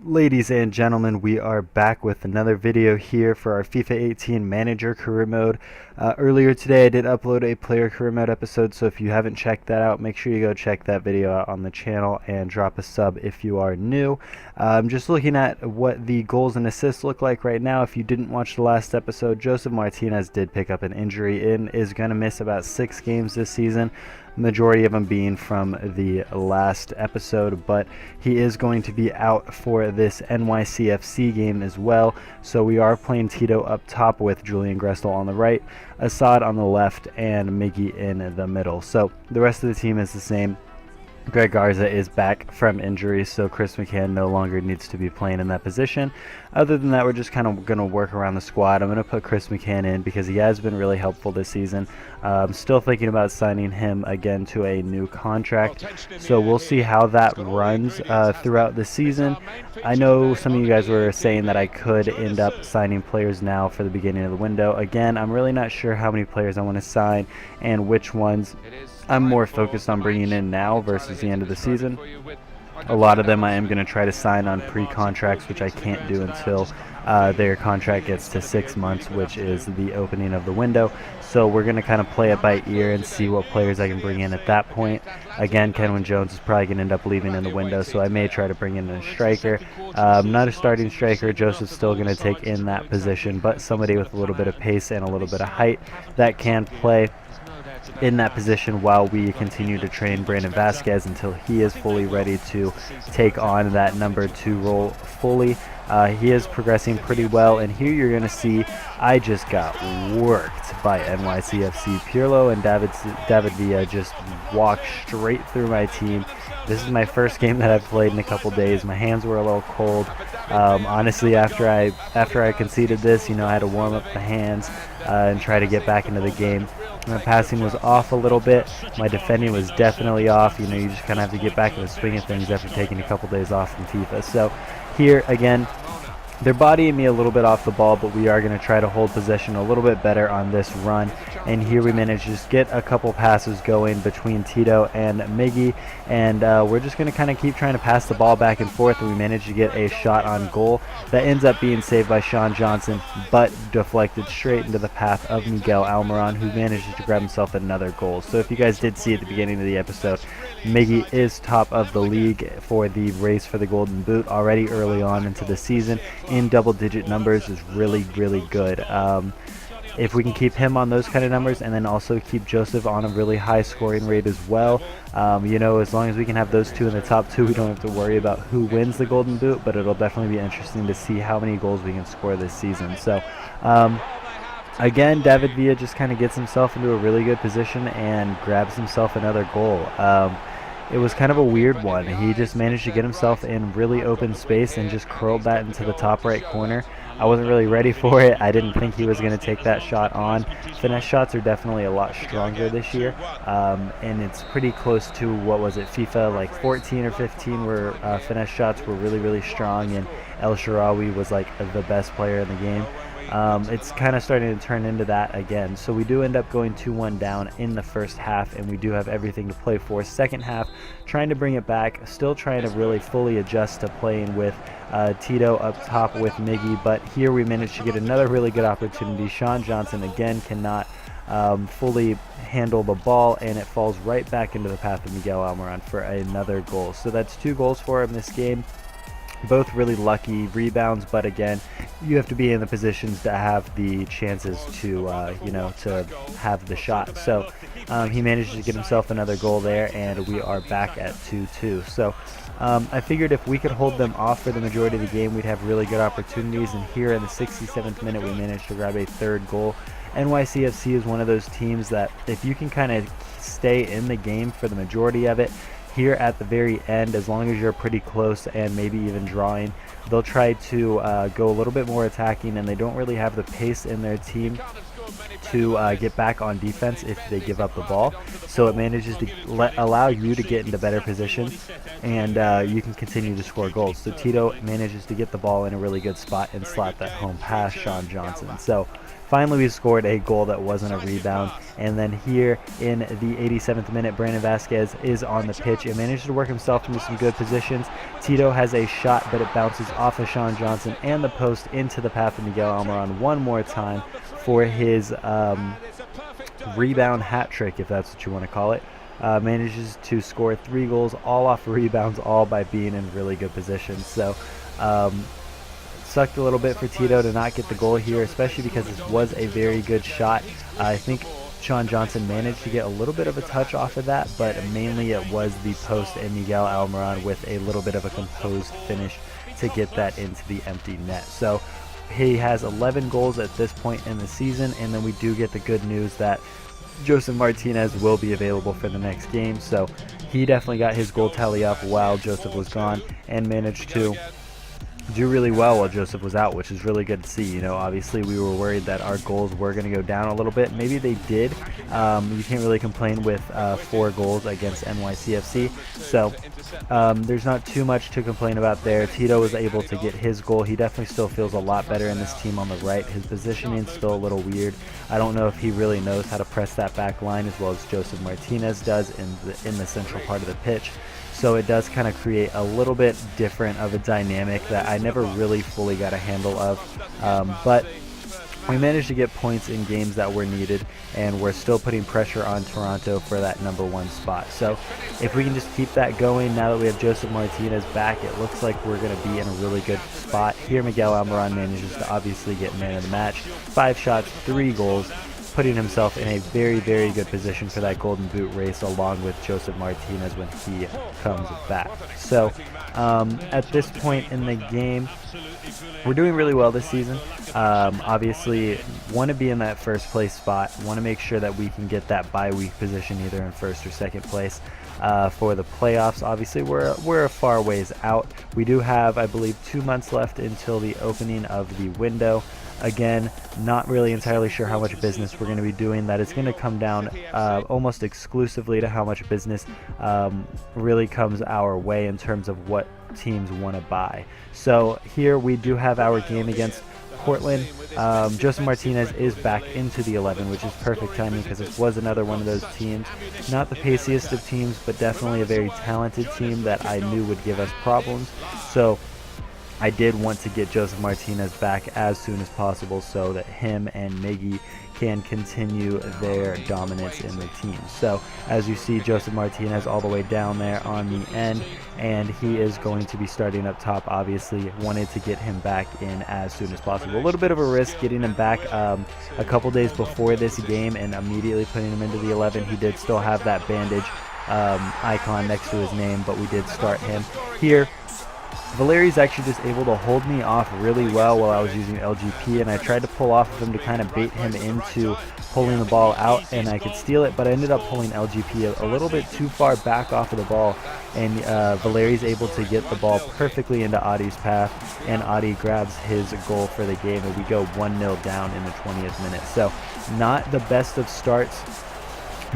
Ladies and gentlemen, we are back with another video here for our FIFA 18 Manager Career Mode. Earlier today I did upload a Player Career Mode episode, so if you haven't checked that out, make sure you go check that video out on the channel and drop a sub if you are new. I'm just looking at what the goals and assists look like right now. If you didn't watch the last episode, Josef Martinez did pick up an injury and is going to miss about 6 games this season. Majority of them being from the last episode, but he is going to be out for this NYCFC game as well. So we are playing Tito up top with Julian Gressel on the right, Assad on the left, and Miggy in the middle. So the rest of the team is the same. Greg Garza is back from injury, so Chris McCann no longer needs to be playing in that position. Other than that, we're just kind of going to work around the squad. I'm going to put Chris McCann in because he has been really helpful this season. I'm still thinking about signing him again to a new contract, so we'll see how that runs throughout the season. I know some of you guys were saying that I could end up signing players now for the beginning of the window. Again, I'm really not sure how many players I want to sign and which ones I'm more focused on bringing in now versus the end of the season. A lot of them I am going to try to sign on pre-contracts, which I can't do until their contract gets to 6 months, which is the opening of the window. So we're going to kind of play it by ear and see what players I can bring in at that point. Again, Kenwin Jones is probably going to end up leaving in the window, so I may try to bring in a striker. Not a starting striker. Joseph's still going to take in that position, but somebody with a little bit of pace and a little bit of height that can play in that position while we continue to train Brandon Vasquez until he is fully ready to take on that number 2 role fully. He is progressing pretty well, and here you're going to see I just got worked by NYCFC. Pirlo and David Villa just walked straight through my team. This is my first game that I've played in a couple days. My hands were a little cold. Honestly, after I conceded this, you know, I had to warm up the hands and try to get back into the game. My passing was off a little bit. My defending was definitely off. You know, you just kind of have to get back in the swing of things after taking a couple days off from FIFA. So here, again, they're bodying me a little bit off the ball, but we are going to try to hold possession a little bit better on this run. And here we managed to just get a couple passes going between Tito and Miggy, and we're just going to kind of keep trying to pass the ball back and forth, and we managed to get a shot on goal that ends up being saved by Sean Johnson, but deflected straight into the path of Miguel Almiron, who manages to grab himself another goal. So if you guys did see at the beginning of the episode, Miggy is top of the league for the race for the Golden Boot already early on into the season. In double-digit numbers is really, really good. If we can keep him on those kind of numbers and then also keep Josef on a really high scoring rate as well, you know, as long as we can have those two in the top 2, we don't have to worry about who wins the Golden Boot, but it'll definitely be interesting to see how many goals we can score this season. So again, David Villa just kind of gets himself into a really good position and grabs himself another goal. It was kind of a weird one. He just managed to get himself in really open space and just curled that into the top right corner. I wasn't really ready for it. I didn't think he was going to take that shot on. Finesse shots are definitely a lot stronger this year, and it's pretty close to, what was it, FIFA like 14 or 15, where finesse shots were really, really strong, and El Shaarawy was like the best player in the game. It's kind of starting to turn into that again. So we do end up going 2-1 down in the first half, and we do have everything to play for. Second half, trying to bring it back, still trying to really fully adjust to playing with Tito up top with Miggy, but here we managed to get another really good opportunity. Sean Johnson again cannot fully handle the ball, and it falls right back into the path of Miguel Almiron for another goal. So that's 2 goals for him this game. Both really lucky rebounds, but again, you have to be in the positions to have the chances to, you know, to have the shot. So he managed to get himself another goal there, and we are back at 2-2. So I figured if we could hold them off for the majority of the game, we'd have really good opportunities, and here in the 67th minute, we managed to grab a 3rd goal. NYCFC is one of those teams that if you can kind of stay in the game for the majority of it, here at the very end, as long as you're pretty close and maybe even drawing, they'll try to go a little bit more attacking, and they don't really have the pace in their team to get back on defense if they give up the ball. So it manages to allow you to get into better positions, and you can continue to score goals. So Tito manages to get the ball in a really good spot and slap that home past Sean Johnson. So Finally, we scored a goal that wasn't a rebound. And then here in the 87th minute, Brandon Vasquez is on the pitch and managed to work himself into some good positions. Tito has a shot, but it bounces off of Sean Johnson and the post into the path of Miguel Almiron one more time for his rebound hat trick, if that's what you want to call it. Manages to score 3 goals, all off rebounds, all by being in really good positions. So sucked a little bit for Tito to not get the goal here, especially because this was a very good shot. I think Sean Johnson managed to get a little bit of a touch off of that, but mainly it was the post and Miguel Almiron with a little bit of a composed finish to get that into the empty net. So he has 11 goals at this point in the season, and then we do get the good news that Josef Martinez will be available for the next game. So he definitely got his goal tally up while Josef was gone and managed to do really well while Josef was out, which is really good to see. You know, obviously we were worried that our goals were going to go down a little bit. Maybe they did. You can't really complain with 4 goals against NYCFC. So there's not too much to complain about there. Tito was able to get his goal. He definitely still feels a lot better in this team on the right. His positioning is still a little weird. I don't know if he really knows how to press that back line as well as Josef Martinez does in the central part of the pitch. So it does kind of create a little bit different of a dynamic that I never really fully got a handle of. But we managed to get points in games that were needed, and we're still putting pressure on Toronto for that #1 spot. So if we can just keep that going, now that we have Josef Martinez back, it looks like we're going to be in a really good spot. Here Miguel Almiron manages to obviously get man of the match. 5 shots, 3 goals, putting himself in a very, very good position for that Golden Boot race along with Josef Martinez when he comes back. So at this point in the game, we're doing really well this season. Obviously, want to be in that first place spot. Want to make sure that we can get that bye week position either in first or second place for the playoffs. Obviously, we're a far ways out. We do have, I believe, 2 months left until the opening of the window. Again, not really entirely sure how much business we're going to be doing. That is going to come down almost exclusively to how much business really comes our way in terms of what teams want to buy. So here we do have our game against Portland. Josef Martinez is back into the 11, which is perfect timing because this was another one of those teams. Not the paciest of teams, but definitely a very talented team that I knew would give us problems. So I did want to get Josef Martinez back as soon as possible so that him and Miggy can continue their dominance in the team. So as you see, Josef Martinez all the way down there on the end, and he is going to be starting up top. Obviously wanted to get him back in as soon as possible. A little bit of a risk getting him back a couple days before this game and immediately putting him into the 11. He did still have that bandage icon next to his name, but we did start him here. Valeri's actually just able to hold me off really well while I was using LGP, and I tried to pull off of him to kind of bait him into pulling the ball out, and I could steal it, but I ended up pulling LGP a little bit too far back off of the ball, and Valeri's able to get the ball perfectly into Adi's path, and Adi grabs his goal for the game, and we go 1-0 down in the 20th minute. So not the best of starts,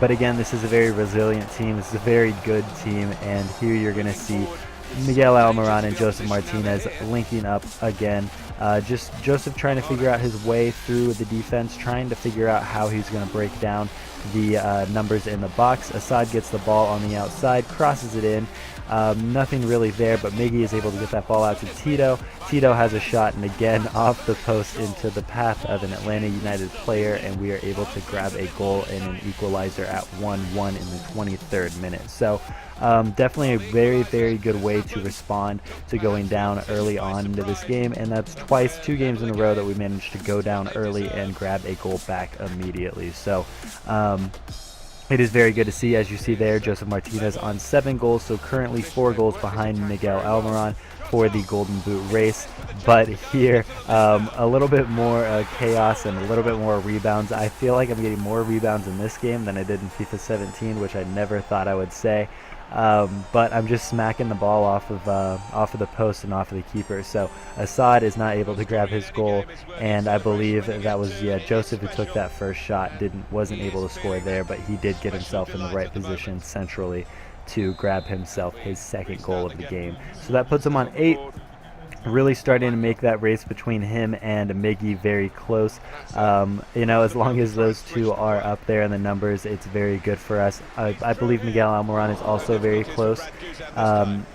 but again, this is a very resilient team. This is a very good team, and here you're going to see Miguel Almiron and Josef Martinez linking up again. Just Josef trying to figure out his way through the defense, trying to figure out how he's going to break down the numbers in the box. Assad gets the ball on the outside, crosses it in. Nothing really there, but Miggy is able to get that ball out to Tito. Tito has a shot, and again off the post into the path of an Atlanta United player, and we are able to grab a goal and an equalizer at 1-1 in the 23rd minute. So definitely a very, very good way to respond to going down early on into this game, and that's twice, 2 games in a row that we managed to go down early and grab a goal back immediately. So it is very good to see. As you see there, Josef Martinez on 7 goals, so currently 4 goals behind Miguel Almiron for the Golden Boot race. But here, a little bit more chaos and a little bit more rebounds. I feel like I'm getting more rebounds in this game than I did in FIFA 17, which I never thought I would say. But I'm just smacking the ball off of the post and off of the keeper. So Assad is not able to grab his goal, and I believe that was Josef who took that first shot. Wasn't able to score there, but he did get himself in the right position centrally to grab himself his second goal of the game. So that puts him on 8. really starting to make that race between him and Miggy very close. You know, as long as those two are up there in the numbers, it's very good for us. I believe Miguel Almiron is also very close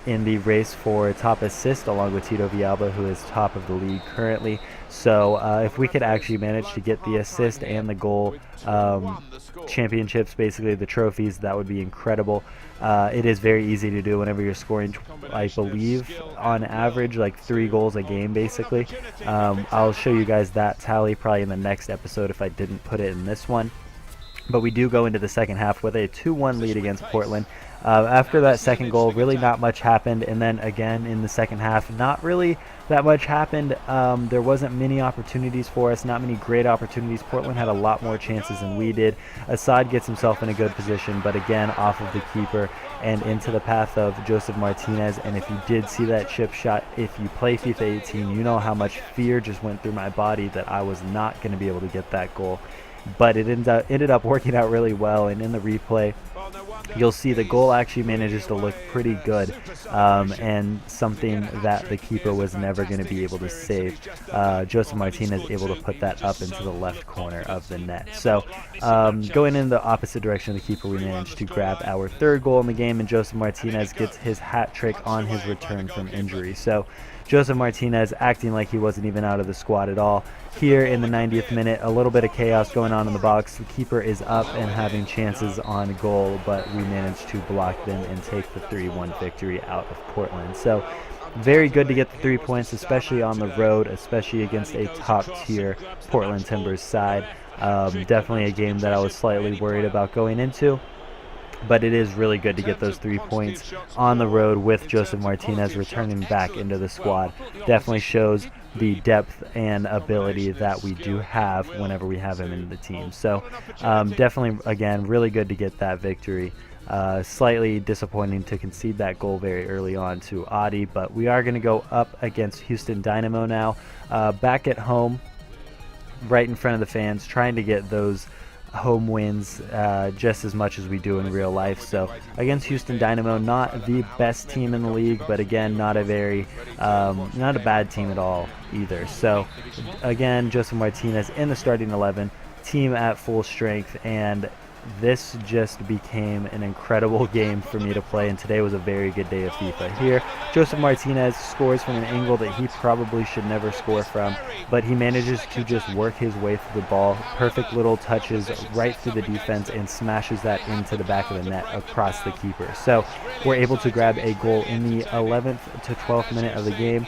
in the race for top assist, along with Tito Villalba, who is top of the league currently. So if we could actually manage to get the assist and the goal championships, basically the trophies, that would be incredible. It is very easy to do whenever you're scoring, I believe, on average, like 3 goals a game, basically. I'll show you guys that tally probably in the next episode if I didn't put it in this one. But we do go into the second half with a 2-1 lead against Portland. After that second goal, really not much happened, and then again in the second half, not really that much happened. There wasn't many opportunities for us, not many great opportunities. Portland had a lot more chances than we did. Assad gets himself in a good position, but again off of the keeper and into the path of Josef Martinez. And if you did see that chip shot, if you play FIFA 18, you know how much fear just went through my body that I was not going to be able to get that goal. But it ended up working out really well, and in the replay you'll see the goal actually manages to look pretty good, and something that the keeper was never going to be able to save. Josef Martinez able to put that up into the left corner of the net. So going in the opposite direction of the keeper, we managed to grab our 3rd goal in the game, and Josef Martinez gets his hat trick on his return from injury. So Josef Martinez acting like he wasn't even out of the squad at all. Here in the 90th minute, a little bit of chaos going on in the box. The keeper is up and having chances on goal, but we managed to block them and take the 3-1 victory out of Portland. So very good to get the 3 points, especially on the road, especially against a top-tier Portland Timbers side. Definitely a game that I was slightly worried about going into. But it is really good to get those 3 points on the road with Josef Martinez returning back into the squad. Definitely shows the depth and ability that we do have whenever we have him in the team. So definitely, again, really good to get that victory. Slightly disappointing to concede that goal very early on to Adi, but we are going to go up against Houston Dynamo now. Back at home, right in front of the fans, trying to get those home wins just as much as we do in real life. So against Houston Dynamo, not the best team in the league, but again not a very not a bad team at all either. So again, Josef Martinez in the starting 11, team at full strength, and this just became an incredible game for me to play, and today was a very good day of FIFA. Here, Josef Martinez scores from an angle that he probably should never score from, but he manages to just work his way through the ball. Perfect little touches right through the defense and smashes that into the back of the net across the keeper. So we're able to grab a goal in the 11th to 12th minute of the game,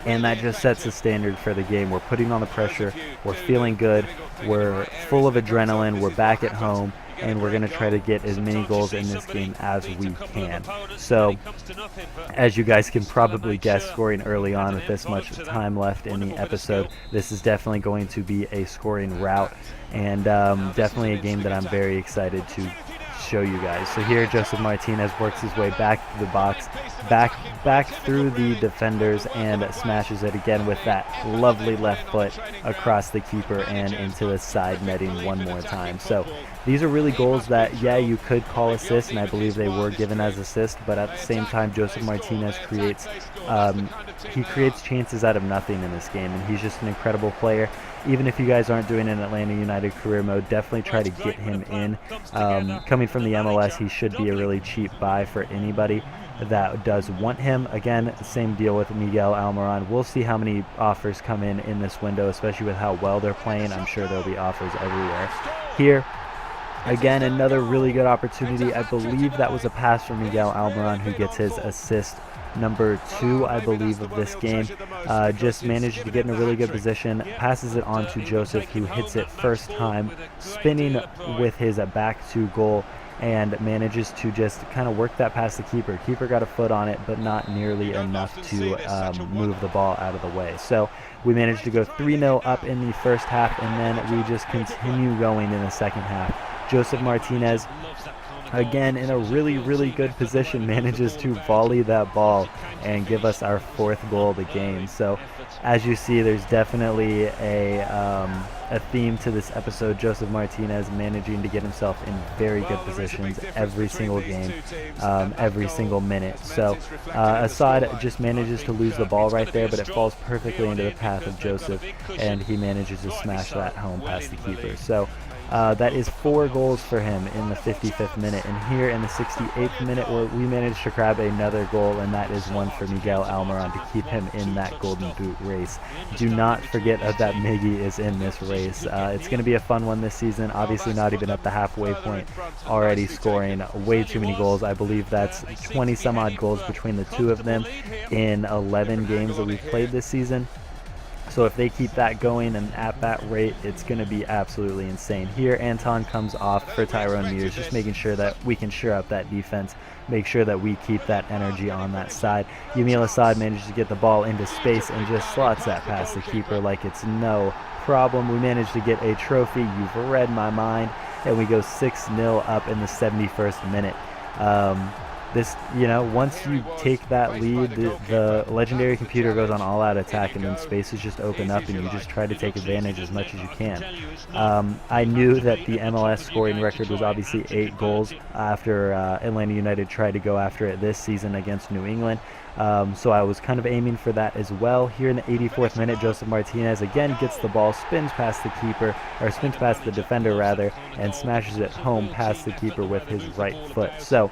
and that just sets the standard for the game. We're putting on the pressure, we're feeling good, we're full of adrenaline, we're back at home, and we're going to try to get as many goals in this game as we can. So, as you guys can probably guess, scoring early on with this much time left in the episode, this is definitely going to be a scoring rout, and definitely a game that I'm very excited to show you guys. So here Josef Martinez works his way back to the box, back through the defenders, and smashes it again with that lovely left foot across the keeper and into the side netting one more time. So these are really goals that, yeah, you could call assists, and I believe they were given as assists, but at the same time Josef Martinez creates chances out of nothing in this game, and he's just an incredible player. Even if you guys aren't doing an Atlanta United career mode, definitely try to get him in. Coming from the MLS, he should be a really cheap buy for anybody that does want him. Again, same deal with Miguel Almiron. We'll see how many offers come in this window, especially with how well they're playing. I'm sure there'll be offers everywhere. Here, again, another really good opportunity. I believe that was a pass from Miguel Almiron, who gets his assist number 2, I believe, of this game. Just managed to get in a really good position, passes it on to Josef, who hits it first time, spinning with his back to goal, and manages to just kind of work that past the keeper. Keeper got a foot on it, but not nearly enough to move the ball out of the way. So we managed to go 3-0 up in the first half, and then we just continue going in the second half. Josef Martinez again in a really good position, manages to volley that ball and give us our 4th goal of the game. So as you see, there's definitely a theme to this episode. Josef Martinez managing to get himself in very good positions every single game, every single minute. So Assad just manages to lose the ball right there, but it falls perfectly into the path of Josef, and he manages to smash that home past the keeper. So that is 4 goals for him in the 55th minute. And here in the 68th minute, we managed to grab another goal, and that is one for Miguel Almiron to keep him in that Golden Boot race. Do not forget that Miggy is in this race. It's going to be a fun one this season. Obviously not even at the halfway point, already scoring way too many goals. I believe that's 20 some odd goals between the two of them in 11 games that we've played this season. So if they keep that going and at that rate, it's going to be absolutely insane. Here, Anton comes off for Tyrone Mears, just making sure that we can shore up that defense, make sure that we keep that energy on that side. Yamil Assad manages to get the ball into space and just slots that past the keeper like it's no problem. We managed to get a trophy. You've read my mind. And we go 6-0 up in the 71st minute. Once you take that lead, the legendary computer goes on all-out attack, and then spaces just open up, and you just try to take advantage as much as you can. I knew that the MLS scoring record was obviously 8 goals after Atlanta United tried to go after it this season against New England. So I was kind of aiming for that as well. Here in the 84th minute, Josef Martinez again gets the ball, spins past the defender rather, and smashes it home past the keeper with his right foot. So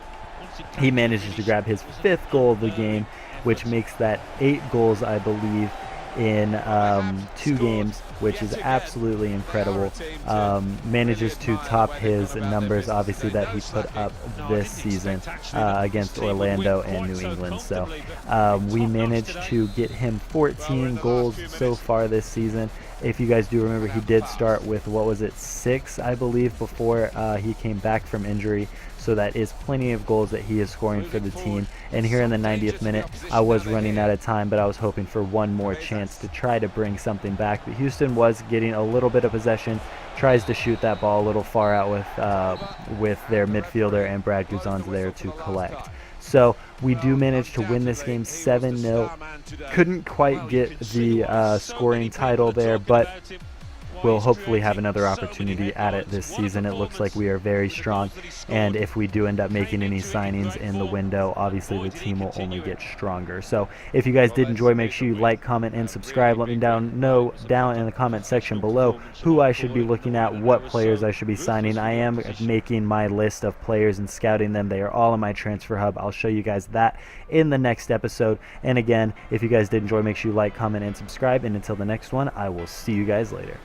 he manages to grab his 5th goal of the game, which makes that 8 goals, I believe, in 2 games, which is absolutely incredible. Manages to top his numbers, obviously, that he put up this season against Orlando and New England. So we managed to get him 14 goals so far this season. If you guys do remember, he did start with, 6, I believe, before he came back from injury. So that is plenty of goals that he is scoring for the team. And here in the 90th minute, I was running out of time, but I was hoping for one more chance to try to bring something back. But Houston was getting a little bit of possession, tries to shoot that ball a little far out with their midfielder, and Brad Guzan's there to collect. So we do manage to win this game 7-0. Couldn't quite get the scoring title there, but we'll hopefully have another opportunity at it this season. It looks like we are very strong, and if we do end up making any signings in the window, obviously the team will only get stronger. So if you guys did enjoy, make sure you like, comment, and subscribe. Let me know down in the comment section below who I should be looking at, what players I should be signing. I am making my list of players and scouting them. They are all in my transfer hub. I'll show you guys that in the next episode. And again, if you guys did enjoy, make sure you like, comment, and subscribe. And until the next one, I will see you guys later.